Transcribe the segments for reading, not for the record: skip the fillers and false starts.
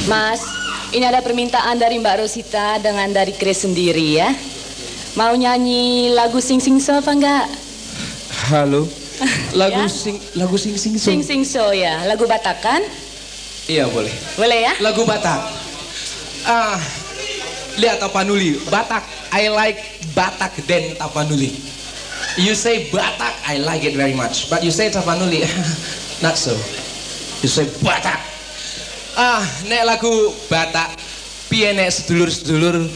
Mas, ini ada permintaan dari Mbak Rosita dengan dari Chris sendiri ya. Mau nyanyi lagu Sing Sing So apa enggak? Halo. Lagu Ya? Sing Sing So. Sing Sing So ya, lagu Batak kan? Iya boleh. Boleh ya? Lagu Batak. Lihat Tapanuli, Batak. I like Batak dan Tapanuli. You say Batak, I like it very much. But you say Tapanuli, not so. You say Batak. Nek lagu Batak, piye nek sedulur-sedulur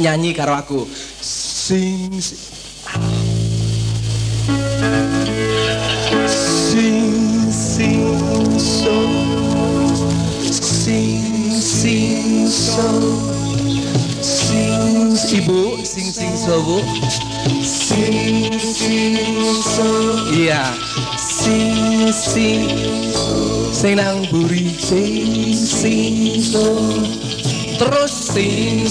nyanyi karo aku. Sing sing so, sing so, ibu sing so bu, sing so, iya, sing nang buri, sing so, terus sing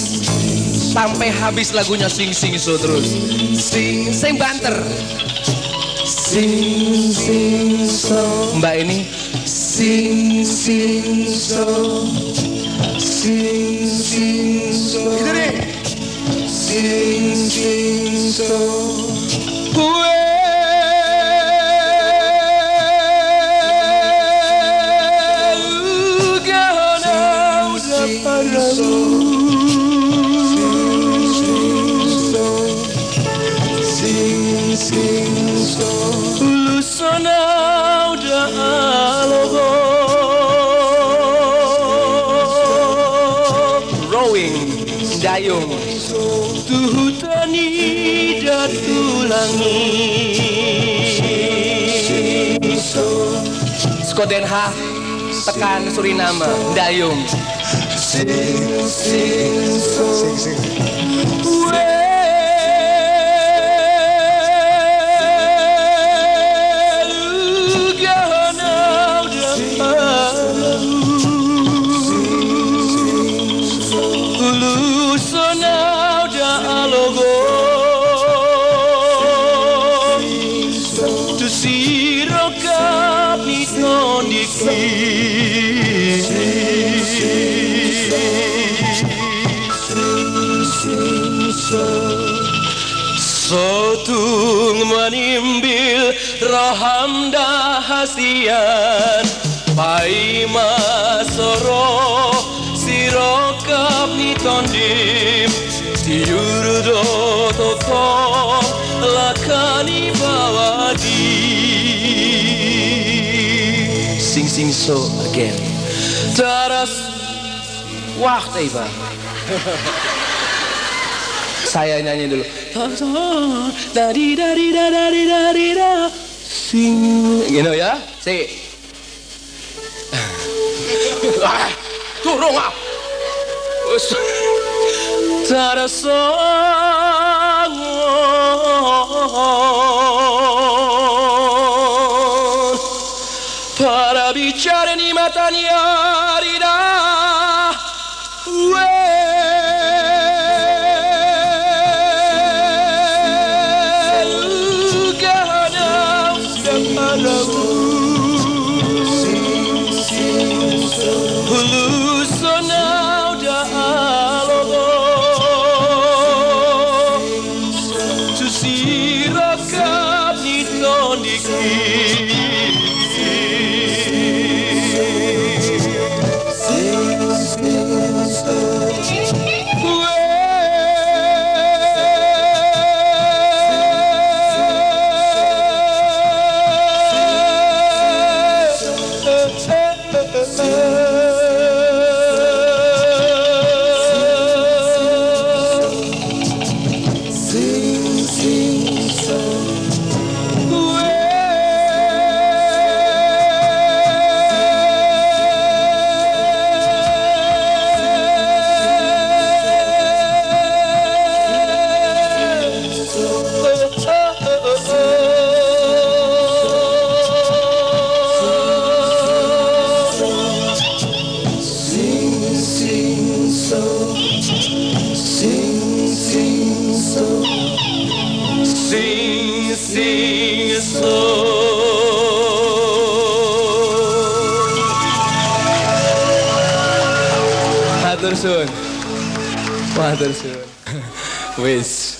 sampai habis lagunya sing so terus, sing banter. Sing so, Mbak ini sing so, itu deh, sing so. Dayung tuhutani datulangi Sko Den Haag tekan Suriname Dayung Sotung menimbil raham dahasian Pai masoro sirokap nitondim Tiurudo toko lakani bawadi Sing so again Taras Wacht even Saya nyanyi dulu. Dari sing, you know ya? Si. Turun ah. Tarasangon para bicara ni matanya rida. Matur suwun. Matur suwun. Wis.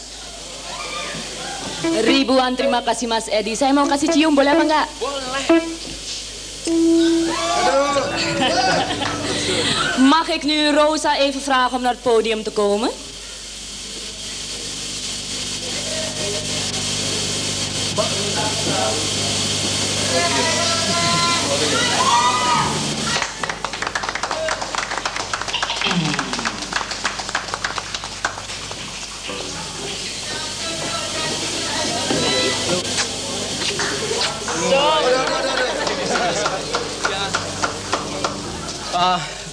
Ribuan terima kasih Mas Edi. Saya mau kasih cium, boleh apa enggak? Boleh. Mag ik nu Rosa even vragen om naar het podium te komen?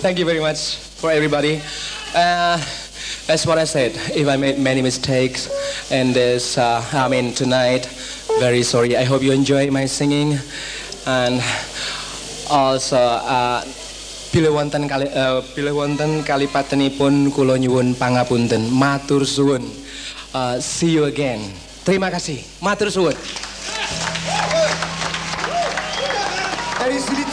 Thank you very much for everybody. That's what I said. If I made many mistakes and this, tonight, very sorry. I hope you enjoy my singing. And also, pilih wonten kalipatenipun kula nyuwun pangapunten. Matur suwun. See you again. Terima kasih. Matur suwun. Dari sini